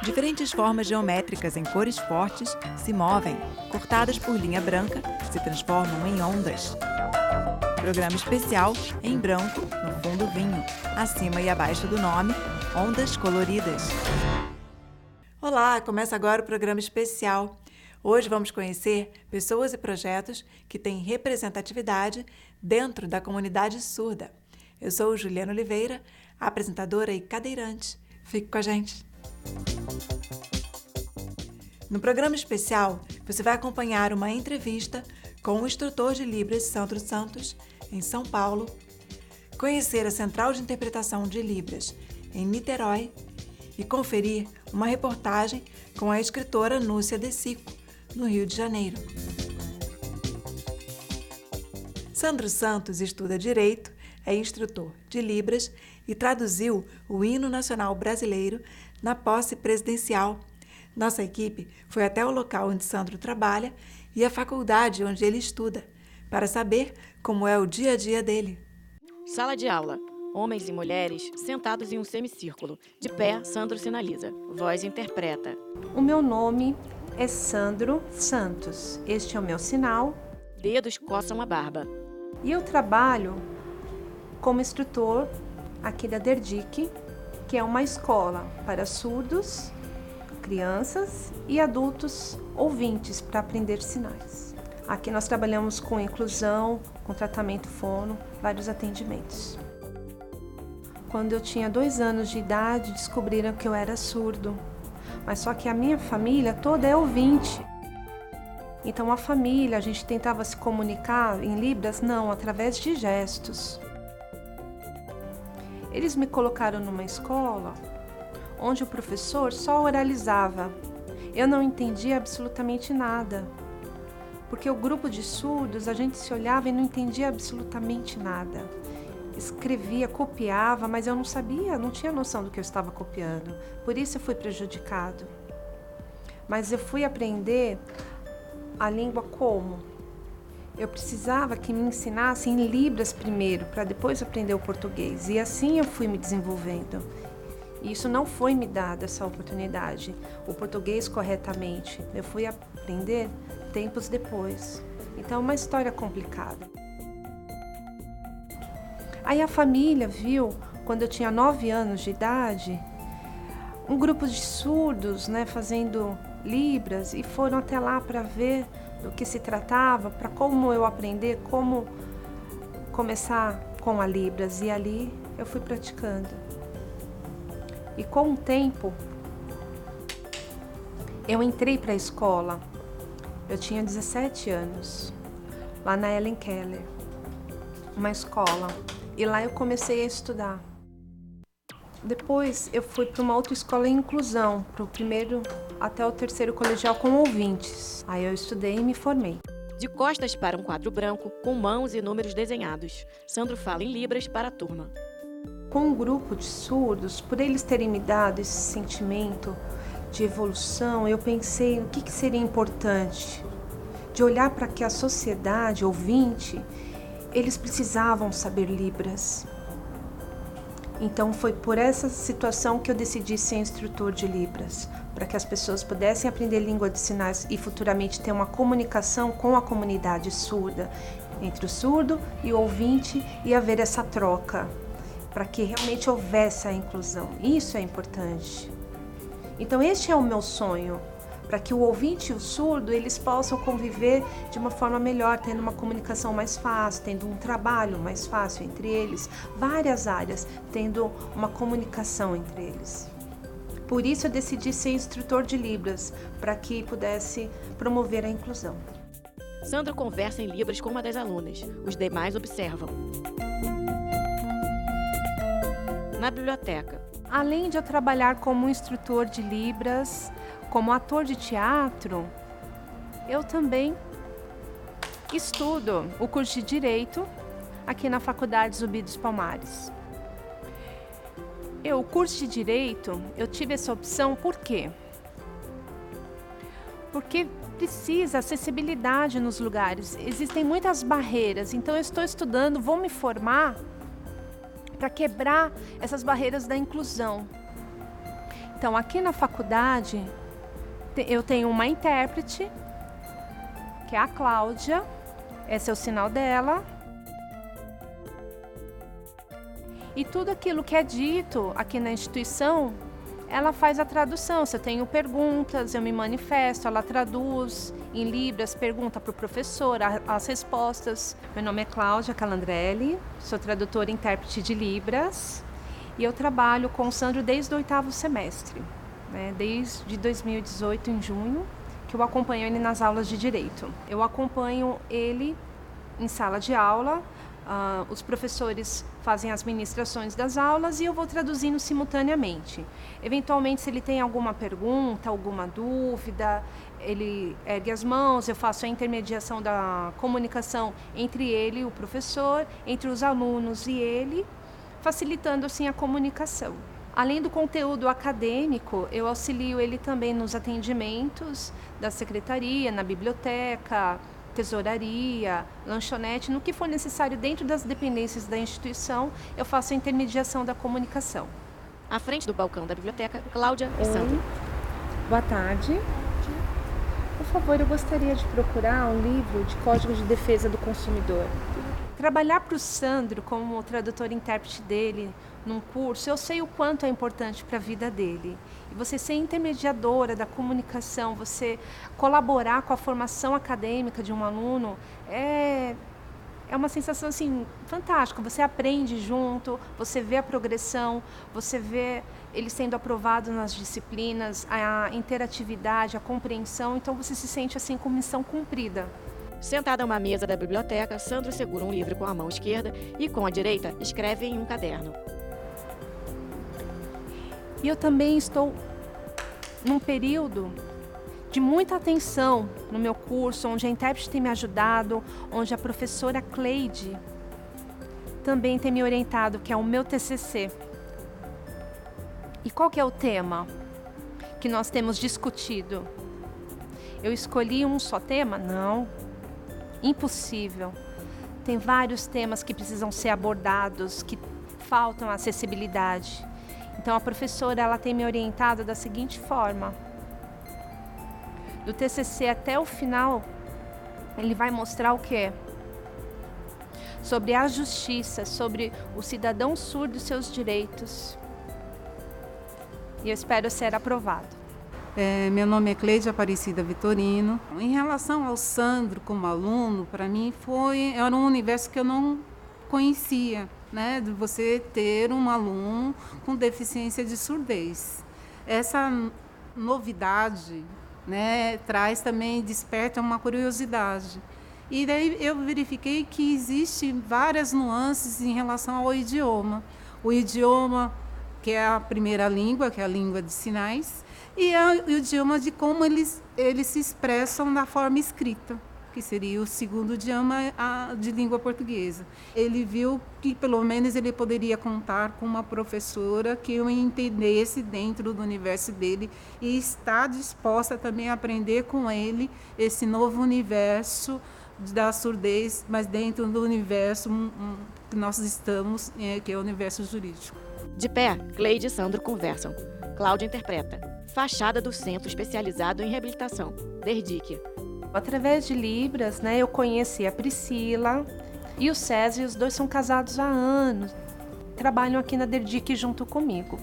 Diferentes formas geométricas em cores fortes se movem, cortadas por linha branca, se transformam em ondas. Programa especial em branco, no fundo vinho, acima e abaixo do nome, Ondas Coloridas. Olá, começa agora o programa especial. Hoje vamos conhecer pessoas e projetos que têm representatividade dentro da comunidade surda. Eu sou Juliana Oliveira, apresentadora e cadeirante. Fique com a gente. No programa especial, você vai acompanhar uma entrevista com o instrutor de Libras Sandro Santos, em São Paulo, conhecer a Central de Interpretação de Libras, em Niterói, e conferir uma reportagem com a escritora Núcia De Sico, no Rio de Janeiro. Sandro Santos estuda Direito, é instrutor de Libras e traduziu o Hino Nacional Brasileiro na posse presidencial. Nossa equipe foi até o local onde Sandro trabalha e a faculdade onde ele estuda, para saber como é o dia a dia dele. Sala de aula. Homens e mulheres sentados em um semicírculo. De pé, Sandro sinaliza. Voz interpreta. O meu nome é Sandro Santos. Este é o meu sinal. Dedos coçam a barba. E eu trabalho como instrutor aqui da DERDIC, que é uma escola para surdos, crianças e adultos ouvintes para aprender sinais. Aqui nós trabalhamos com inclusão, com tratamento fono, vários atendimentos. Quando eu tinha 2 anos de idade, descobriram que eu era surdo. Mas só que a minha família toda é ouvinte. Então a família, a gente tentava se comunicar em Libras? Não, através de gestos. Eles me colocaram numa escola onde o professor só oralizava. Eu não entendia absolutamente nada. Porque o grupo de surdos, a gente se olhava e não entendia absolutamente nada. Escrevia, copiava, mas eu não sabia, não tinha noção do que eu estava copiando. Por isso eu fui prejudicado. Mas eu fui aprender a língua como? Eu precisava que me ensinassem em Libras primeiro, para depois aprender o português. E assim eu fui me desenvolvendo. E isso não foi me dado, essa oportunidade. O português corretamente. Eu fui aprender tempos depois. Então é uma história complicada. Aí a família viu, quando eu tinha 9 anos de idade, um grupo de surdos, fazendo Libras, e foram até lá para ver do que se tratava, para como eu aprender, como começar com a Libras. E ali eu fui praticando. E com o tempo, eu entrei para a escola. Eu tinha 17 anos, lá na Helen Keller, uma escola. E lá eu comecei a estudar. Depois eu fui para uma outra escola em inclusão, para o primeiro até o terceiro colegial com ouvintes. Aí eu estudei e me formei. De costas para um quadro branco, com mãos e números desenhados. Sandro fala em Libras para a turma. Com um grupo de surdos, por eles terem me dado esse sentimento de evolução, eu pensei no que seria importante. De olhar para que a sociedade ouvinte, eles precisavam saber Libras. Então foi por essa situação que eu decidi ser instrutor de Libras, para que as pessoas pudessem aprender língua de sinais e futuramente ter uma comunicação com a comunidade surda, entre o surdo e o ouvinte, e haver essa troca, para que realmente houvesse a inclusão. Isso é importante. Então este é o meu sonho, para que o ouvinte e o surdo, eles possam conviver de uma forma melhor, tendo uma comunicação mais fácil, tendo um trabalho mais fácil entre eles, várias áreas, tendo uma comunicação entre eles. Por isso eu decidi ser instrutor de Libras, para que pudesse promover a inclusão. Sandro conversa em Libras com uma das alunas. Os demais observam. Na biblioteca. Além de eu trabalhar como instrutor de Libras, como ator de teatro, eu também estudo o curso de Direito aqui na Faculdade Zumbi dos Palmares. O curso de Direito, eu tive essa opção por quê? Porque precisa acessibilidade nos lugares, existem muitas barreiras, então eu estou estudando, vou me formar para quebrar essas barreiras da inclusão. Então, aqui na faculdade, eu tenho uma intérprete, que é a Cláudia. Esse é o sinal dela. E tudo aquilo que é dito aqui na instituição, ela faz a tradução. Se eu tenho perguntas, eu me manifesto, ela traduz em Libras, pergunta para o professor as respostas. Meu nome é Cláudia Calandrelli, sou tradutora e intérprete de Libras e eu trabalho com o Sandro desde o 8º semestre, né? Desde 2018, em junho, que eu acompanho ele nas aulas de Direito. Eu acompanho ele em sala de aula, os professores fazem as ministrações das aulas e eu vou traduzindo simultaneamente. Eventualmente, se ele tem alguma pergunta, alguma dúvida, ele ergue as mãos, eu faço a intermediação da comunicação entre ele e o professor, entre os alunos e ele, facilitando assim a comunicação. Além do conteúdo acadêmico, eu auxilio ele também nos atendimentos da secretaria, na biblioteca, tesouraria, lanchonete, no que for necessário dentro das dependências da instituição, eu faço a intermediação da comunicação. À frente do balcão da biblioteca, Cláudia e Sandro. Boa tarde. Por favor, eu gostaria de procurar um livro de Código de Defesa do Consumidor. Trabalhar para o Sandro como tradutor e intérprete dele num curso, eu sei o quanto é importante para a vida dele. E você ser intermediadora da comunicação, você colaborar com a formação acadêmica de um aluno, é uma sensação assim, fantástica. Você aprende junto, você vê a progressão, você vê ele sendo aprovado nas disciplinas, a interatividade, a compreensão, então você se sente assim com missão cumprida. Sentada a uma mesa da biblioteca, Sandro segura um livro com a mão esquerda e, com a direita, escreve em um caderno. E eu também estou num período de muita atenção no meu curso, onde a intérprete tem me ajudado, onde a professora Cleide também tem me orientado, que é o meu TCC. E qual que é o tema que nós temos discutido? Eu escolhi um só tema? Não. Impossível. Tem vários temas que precisam ser abordados, que faltam acessibilidade. Então a professora ela tem me orientado da seguinte forma: do TCC até o final, ele vai mostrar o quê? Sobre a justiça, sobre o cidadão surdo e seus direitos. E eu espero ser aprovado. Meu nome é Cleide Aparecida Vitorino. Em relação ao Sandro como aluno, para mim era um universo que eu não conhecia, né? De você ter um aluno com deficiência de surdez. Essa novidade, né, traz também, desperta uma curiosidade. E daí eu verifiquei que existem várias nuances em relação ao idioma. O idioma, que é a primeira língua, que é a língua de sinais, e o idioma de como eles se expressam da forma escrita, que seria o segundo idioma de língua portuguesa. Ele viu que, pelo menos, ele poderia contar com uma professora que o entendesse dentro do universo dele e está disposta também a aprender com ele esse novo universo da surdez, mas dentro do universo que nós estamos, que é o universo jurídico. De pé, Cleide e Sandro conversam. Cláudia interpreta. Fachada do Centro Especializado em Reabilitação, DERDIC. Através de Libras, né, eu conheci a Priscila e o César, e os dois são casados há anos. Trabalham aqui na DERDIC junto comigo.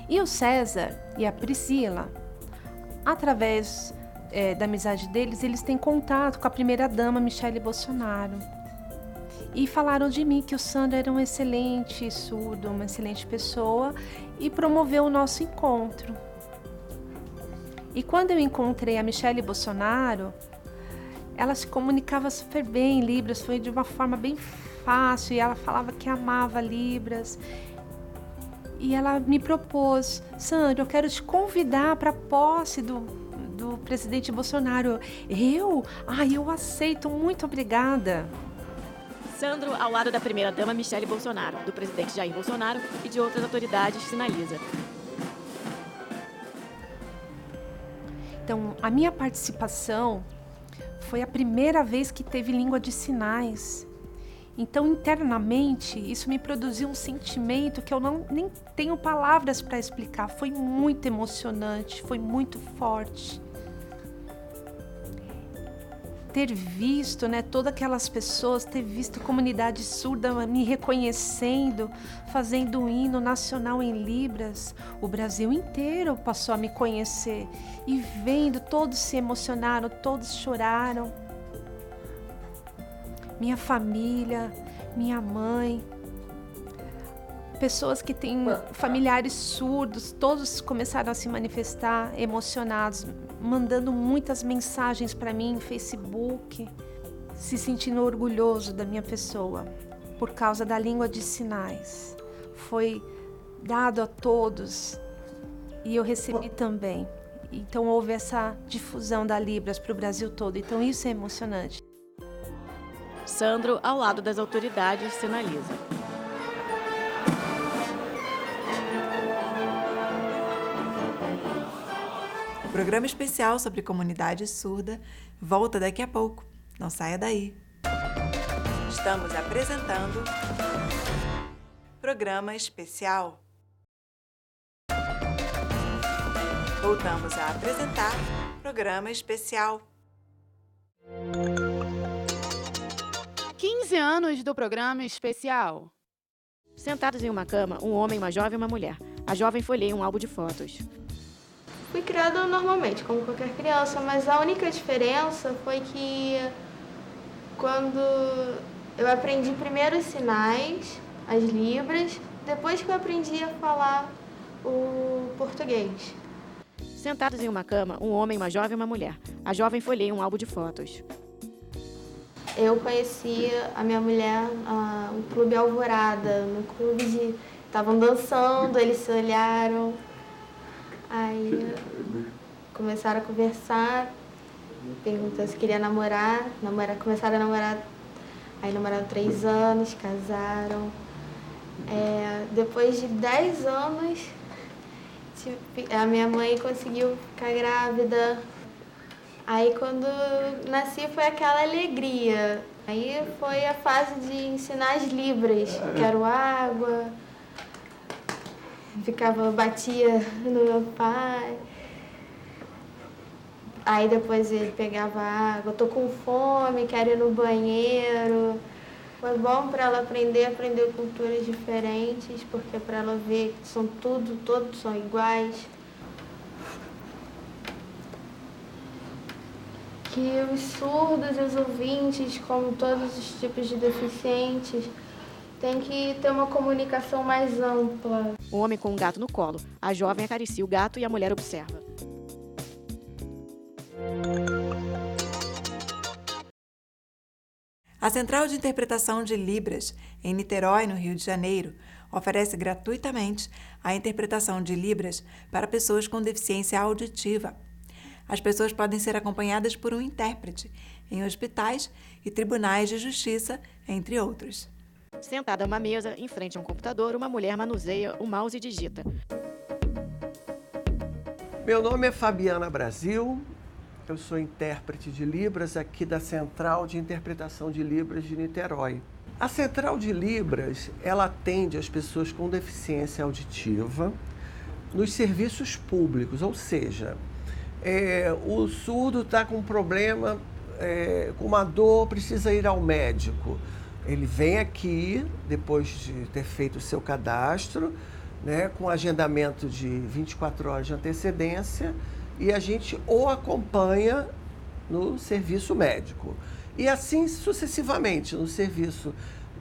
E o César e a Priscila, através da amizade deles, eles têm contato com a primeira-dama, Michele Bolsonaro. E falaram de mim que o Sandro era um excelente surdo, uma excelente pessoa, e promoveu o nosso encontro. E quando eu encontrei a Michele Bolsonaro, ela se comunicava super bem em Libras, foi de uma forma bem fácil, e ela falava que amava Libras. E ela me propôs: Sandro, eu quero te convidar para a posse do presidente Bolsonaro. Eu aceito, muito obrigada. Sandro, ao lado da primeira-dama Michele Bolsonaro, do presidente Jair Bolsonaro e de outras autoridades, sinaliza. Então, a minha participação foi a primeira vez que teve língua de sinais. Então, internamente, isso me produziu um sentimento que eu nem tenho palavras para explicar. Foi muito emocionante, foi muito forte. Ter visto, né, todas aquelas pessoas, ter visto a comunidade surda me reconhecendo, fazendo um hino nacional em Libras. O Brasil inteiro passou a me conhecer. E vendo, todos se emocionaram, todos choraram. Minha família, minha mãe, pessoas que têm familiares surdos, todos começaram a se manifestar emocionados, mandando muitas mensagens para mim no Facebook, se sentindo orgulhoso da minha pessoa, por causa da língua de sinais. Foi dado a todos e eu recebi também. Então houve essa difusão da Libras para o Brasil todo, então isso é emocionante. Sandro, ao lado das autoridades, sinaliza. O programa especial sobre comunidade surda volta daqui a pouco. Não saia daí. Estamos apresentando Programa Especial. Voltamos a apresentar Programa Especial. 15 anos do programa especial. Sentados em uma cama, um homem, uma jovem e uma mulher. A jovem folheia um álbum de fotos. Fui criada normalmente, como qualquer criança, mas a única diferença foi que quando eu aprendi primeiro os sinais, as libras, depois que eu aprendi a falar o português. Sentados em uma cama, um homem, uma jovem e uma mulher. A jovem folheia um álbum de fotos. Eu conheci a minha mulher no Clube Alvorada, no clube estavam dançando, eles se olharam, aí começaram a conversar, perguntou se queria namorar, começaram a namorar, aí namoraram 3 anos, casaram. Depois de 10 anos, a minha mãe conseguiu ficar grávida. Aí quando nasci foi aquela alegria. Aí foi a fase de ensinar as libras. Quero água. Batia no meu pai. Aí depois ele pegava água. Tô com fome, quero ir no banheiro. Foi bom para ela aprender culturas diferentes, porque para ela ver que todos são iguais. Que os surdos e os ouvintes, como todos os tipos de deficientes, têm que ter uma comunicação mais ampla. Um homem com um gato no colo. A jovem acaricia o gato e a mulher observa. A Central de Interpretação de Libras, em Niterói, no Rio de Janeiro, oferece gratuitamente a interpretação de Libras para pessoas com deficiência auditiva. As pessoas podem ser acompanhadas por um intérprete em hospitais e tribunais de justiça, entre outros. Sentada a uma mesa, em frente a um computador, uma mulher manuseia o mouse e digita. Meu nome é Fabiana Brasil, eu sou intérprete de Libras aqui da Central de Interpretação de Libras de Niterói. A Central de Libras, ela atende as pessoas com deficiência auditiva nos serviços públicos, ou seja, o surdo está com um problema, com uma dor, precisa ir ao médico. Ele vem aqui, depois de ter feito o seu cadastro, né, com agendamento de 24 horas de antecedência, e a gente o acompanha no serviço médico. E assim sucessivamente, no serviço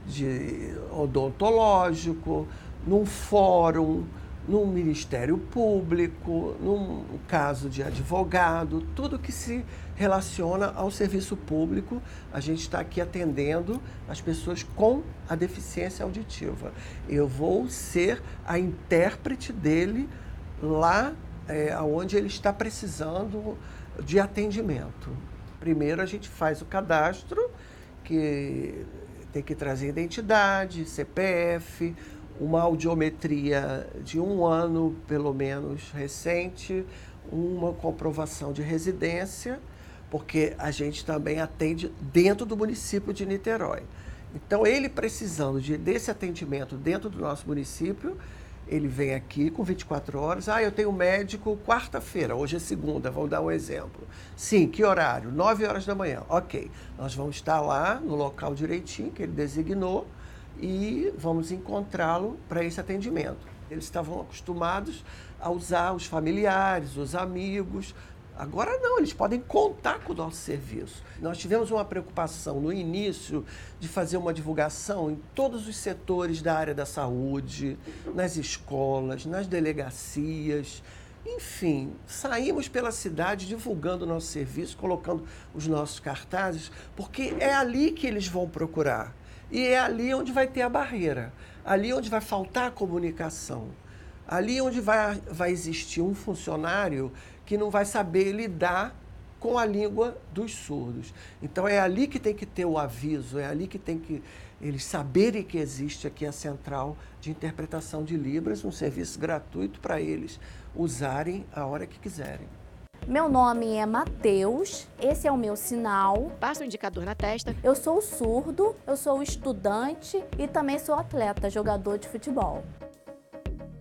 de odontológico, num fórum, num Ministério Público, num caso de advogado, tudo que se relaciona ao serviço público, a gente está aqui atendendo as pessoas com a deficiência auditiva. Eu vou ser a intérprete dele lá onde ele está precisando de atendimento. Primeiro a gente faz o cadastro, que tem que trazer identidade, CPF, uma audiometria de 1 ano, pelo menos, recente, uma comprovação de residência, porque a gente também atende dentro do município de Niterói. Então, ele precisando desse atendimento dentro do nosso município, ele vem aqui com 24 horas. Eu tenho médico quarta-feira, hoje é segunda, vamos dar um exemplo. Sim, que horário? 9 horas da manhã. Ok, nós vamos estar lá no local direitinho que ele designou e vamos encontrá-lo para esse atendimento. Eles estavam acostumados a usar os familiares, os amigos. Agora não, eles podem contar com o nosso serviço. Nós tivemos uma preocupação no início de fazer uma divulgação em todos os setores da área da saúde, nas escolas, nas delegacias. Enfim, saímos pela cidade divulgando o nosso serviço, colocando os nossos cartazes, porque é ali que eles vão procurar. E é ali onde vai ter a barreira, ali onde vai faltar a comunicação, ali onde vai existir um funcionário que não vai saber lidar com a língua dos surdos. Então é ali que tem que ter o aviso, é ali que tem que eles saberem que existe aqui a Central de Interpretação de Libras, um serviço gratuito para eles usarem a hora que quiserem. Meu nome é Matheus, esse é o meu sinal. Passa o indicador na testa. Eu sou surdo, eu sou estudante e também sou atleta, jogador de futebol.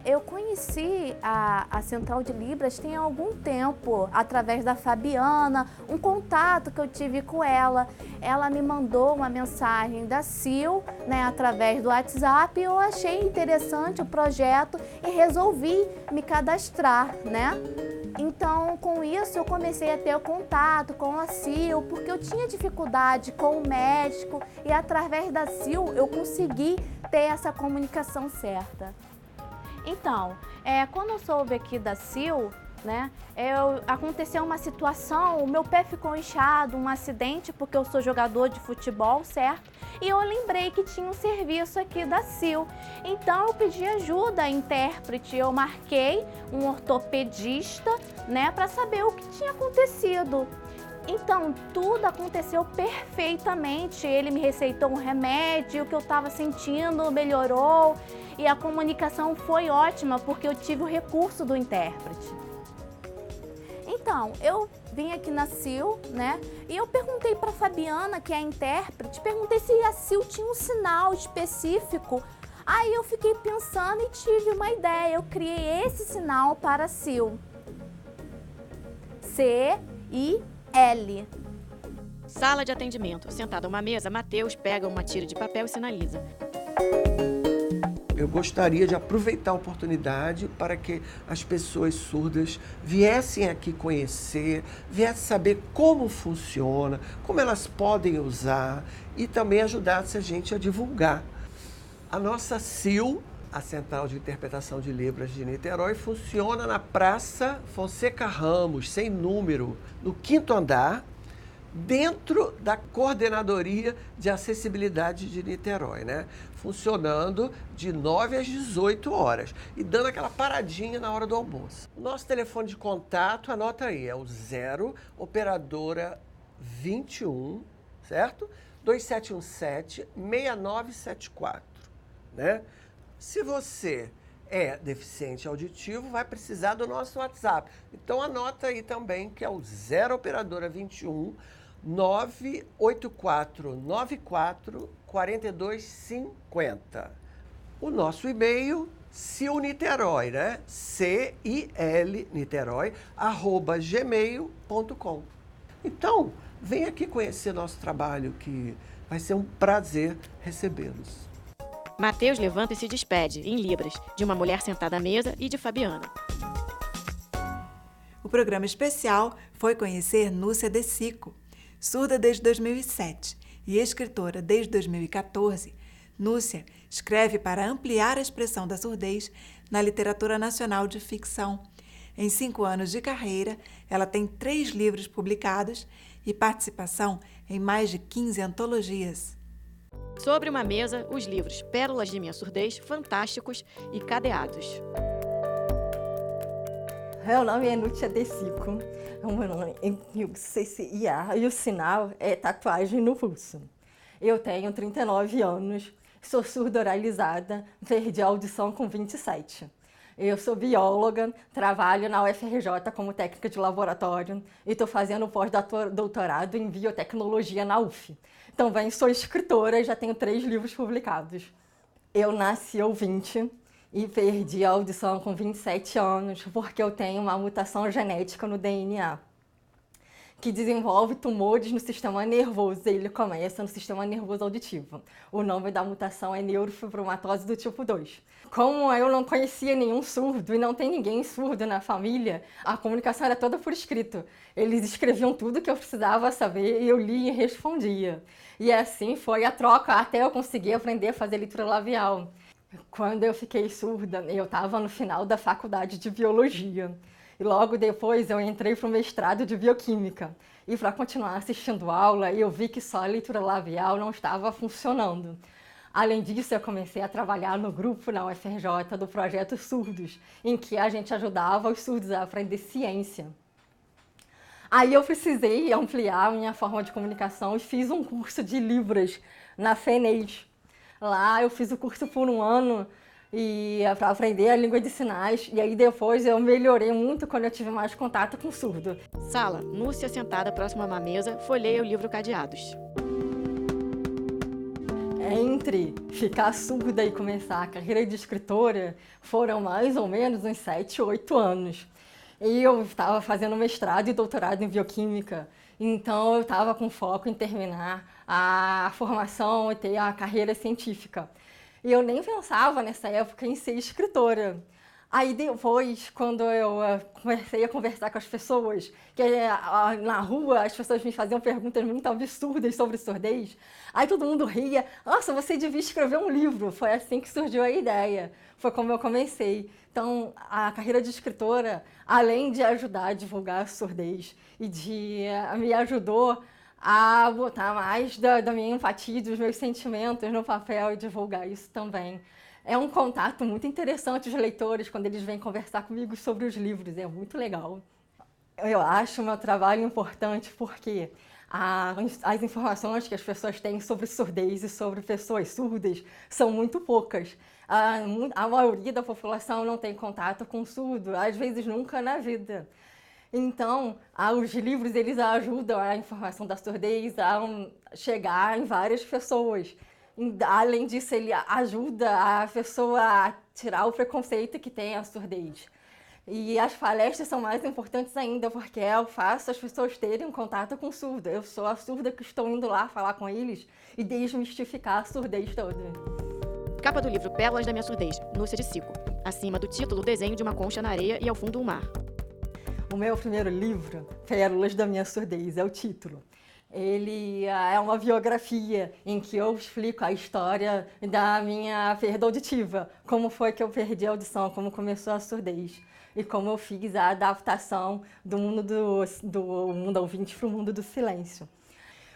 Eu conheci a Central de Libras tem algum tempo, através da Fabiana, um contato que eu tive com ela. Ela me mandou uma mensagem da Sil, através do WhatsApp, e eu achei interessante o projeto e resolvi me cadastrar, Então, com isso, eu comecei a ter o contato com a Sil, porque eu tinha dificuldade com o médico e, através da Sil, eu consegui ter essa comunicação certa. Então, quando eu soube aqui da Sil, aconteceu uma situação, o meu pé ficou inchado, um acidente, porque eu sou jogador de futebol, certo? E eu lembrei que tinha um serviço aqui da Sil. Então, eu pedi ajuda à intérprete, eu marquei um ortopedista, para saber o que tinha acontecido. Então, tudo aconteceu perfeitamente. Ele me receitou um remédio, o que eu estava sentindo melhorou e a comunicação foi ótima porque eu tive o recurso do intérprete. Então, eu vim aqui na Sil, e eu perguntei para a Fabiana, que é a intérprete, perguntei se a Sil tinha um sinal específico. Aí eu fiquei pensando e tive uma ideia, eu criei esse sinal para a Sil. C-I-L. Sala de atendimento. Sentado a uma mesa, Matheus pega uma tira de papel e sinaliza. Eu gostaria de aproveitar a oportunidade para que as pessoas surdas viessem aqui conhecer, viessem saber como funciona, como elas podem usar e também ajudasse a gente a divulgar. A nossa Sil, a Central de Interpretação de Libras de Niterói, funciona na Praça Fonseca Ramos, sem número, no 5º andar, dentro da Coordenadoria de Acessibilidade de Niterói, funcionando de 9 às 18 horas e dando aquela paradinha na hora do almoço. O nosso telefone de contato, anota aí, é o 0 operadora 21, certo? 2717-6974, Se você é deficiente auditivo, vai precisar do nosso WhatsApp. Então anota aí também que é o 0 operadora 21 98494 4250. O nosso e-mail, cilniterói, CIL @gmail.com. Então, vem aqui conhecer nosso trabalho, que vai ser um prazer recebê-los. Matheus levanta e se despede, em Libras, de uma mulher sentada à mesa e de Fabiana. O programa especial foi conhecer Núcia De Sico. Surda desde 2007 e escritora desde 2014, Núcia escreve para ampliar a expressão da surdez na literatura nacional de ficção. Em 5 anos de carreira, ela tem 3 livros publicados e participação em mais de 15 antologias. Sobre uma mesa, os livros Pérolas de Minha Surdez, Fantásticos e Cadeados. Meu nome é Núcia De Sico. O meu nome é CCIA e o sinal é tatuagem no pulso. Eu tenho 39 anos, sou surda oralizada, perdi a audição com 27. Eu sou bióloga, trabalho na UFRJ como técnica de laboratório e estou fazendo pós-doutorado em biotecnologia na UF. Também sou escritora e já tenho 3 livros publicados. Eu nasci ouvinte e perdi a audição com 27 anos porque eu tenho uma mutação genética no DNA que desenvolve tumores no sistema nervoso. Ele começa no sistema nervoso auditivo. O nome da mutação é neurofibromatose do tipo 2. Como eu não conhecia nenhum surdo e não tem ninguém surdo na família, a comunicação era toda por escrito. Eles escreviam tudo que eu precisava saber e eu lia e respondia. E assim foi a troca até eu conseguir aprender a fazer leitura labial. Quando eu fiquei surda, eu estava no final da faculdade de biologia. E logo depois eu entrei para o mestrado de bioquímica. E para continuar assistindo aula, eu vi que só a leitura labial não estava funcionando. Além disso, eu comecei a trabalhar no grupo na UFRJ do Projeto Surdos, em que a gente ajudava os surdos a aprender ciência. Aí eu precisei ampliar a minha forma de comunicação e fiz um curso de Libras na FENES. Lá eu fiz o curso por 1 ano e para aprender a língua de sinais, e aí depois eu melhorei muito quando eu tive mais contato com o surdo. Sala, Núcia sentada próxima a uma mesa, folheia o livro Cadeados. Entre ficar surda e começar a carreira de escritora, foram mais ou menos uns 7, 8 anos. E eu estava fazendo mestrado e doutorado em bioquímica, então eu estava com foco em terminar a formação e ter a carreira científica. E eu nem pensava nessa época em ser escritora. Aí depois, quando eu comecei a conversar com as pessoas, que na rua as pessoas me faziam perguntas muito absurdas sobre surdez, aí todo mundo ria, nossa, você devia escrever um livro. Foi assim que surgiu a ideia, foi como eu comecei. Então, a carreira de escritora, além de ajudar a divulgar a surdez e me ajudou a botar mais da minha empatia e dos meus sentimentos no papel e divulgar isso também. É um contato muito interessante os leitores quando eles vêm conversar comigo sobre os livros, é muito legal. Eu acho o meu trabalho importante porque as informações que as pessoas têm sobre surdez e sobre pessoas surdas são muito poucas. A maioria da população não tem contato com surdo, às vezes nunca na vida. Então, os livros eles ajudam a informação da surdez a chegar em várias pessoas. Além disso, ele ajuda a pessoa a tirar o preconceito que tem a surdez. E as palestras são mais importantes ainda, porque eu faço as pessoas terem um contato com o surdo. Eu sou a surda que estou indo lá falar com eles e desmistificar a surdez toda. Capa do livro Pérolas da Minha Surdez, Núcia de Sico. Acima do título, o desenho de uma concha na areia e ao fundo o mar. O meu primeiro livro, Pérolas da Minha Surdez, é o título. Ele é uma biografia em que eu explico a história da minha perda auditiva, como foi que eu perdi a audição, como começou a surdez e como eu fiz a adaptação do mundo ouvinte para o mundo do silêncio.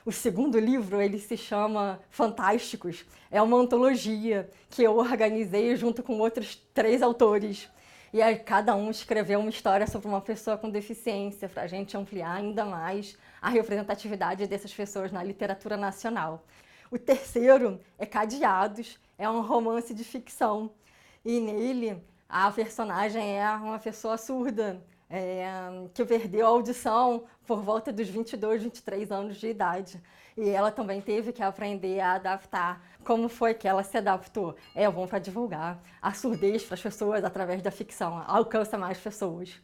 O segundo livro, ele se chama Fantásticos, é uma antologia que eu organizei junto com outros 3 autores. E aí cada um escreveu uma história sobre uma pessoa com deficiência, para a gente ampliar ainda mais a representatividade dessas pessoas na literatura nacional. O terceiro é Cadeados, é um romance de ficção. E nele, a personagem é uma pessoa surda, que perdeu a audição por volta dos 22, 23 anos de idade. E ela também teve que aprender a adaptar. Como foi que ela se adaptou? É bom para divulgar a surdez para as pessoas através da ficção, alcança mais pessoas.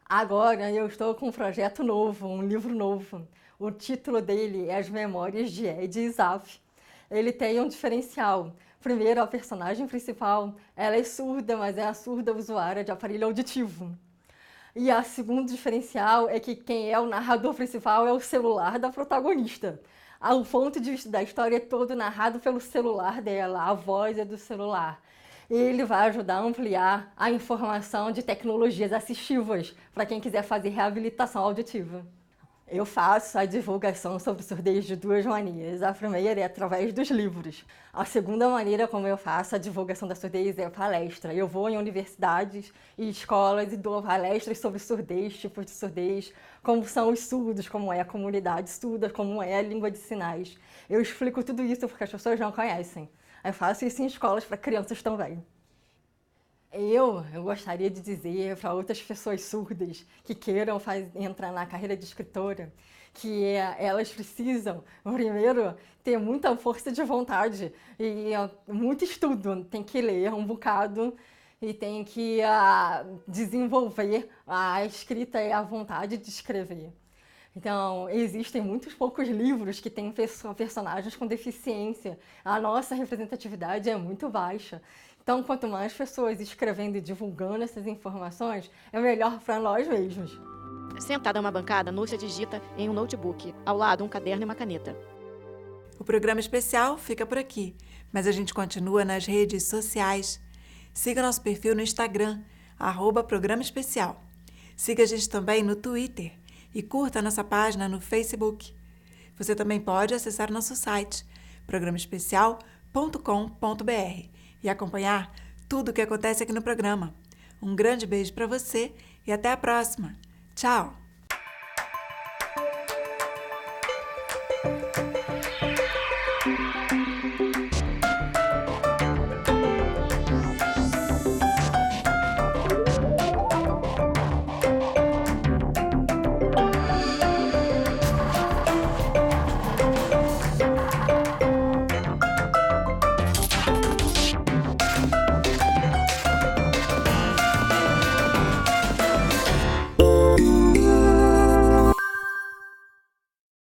Agora eu estou com um projeto novo, um livro novo. O título dele é As Memórias de Ed e Zaf. Ele tem um diferencial. Primeiro, a personagem principal, ela é surda, mas é a surda usuária de aparelho auditivo. E o segundo diferencial é que quem é o narrador principal é o celular da protagonista. O ponto de vista da história é todo narrado pelo celular dela, a voz é do celular. Ele vai ajudar a ampliar a informação de tecnologias assistivas para quem quiser fazer reabilitação auditiva. Eu faço a divulgação sobre surdez de 2 maneiras. A primeira é através dos livros. A segunda maneira como eu faço a divulgação da surdez é palestra. Eu vou em universidades e escolas e dou palestras sobre surdez, tipos de surdez, como são os surdos, como é a comunidade surda, como é a língua de sinais. Eu explico tudo isso porque as pessoas não conhecem. Eu faço isso em escolas para crianças também. Eu gostaria de dizer para outras pessoas surdas que queiram entrar na carreira de escritora que elas precisam, primeiro, ter muita força de vontade e muito estudo. Tem que ler um bocado e tem que desenvolver a escrita e a vontade de escrever. Então, existem muitos poucos livros que têm personagens com deficiência. A nossa representatividade é muito baixa. Então, quanto mais pessoas escrevendo e divulgando essas informações, é melhor para nós mesmos. Sentada a uma bancada, Núcia digita em um notebook, ao lado um caderno e uma caneta. O programa especial fica por aqui, mas a gente continua nas redes sociais. Siga nosso perfil no Instagram, @Programa Especial. Siga a gente também no Twitter e curta a nossa página no Facebook. Você também pode acessar nosso site, programaespecial.com.br, e acompanhar tudo o que acontece aqui no programa. Um grande beijo para você e até a próxima. Tchau!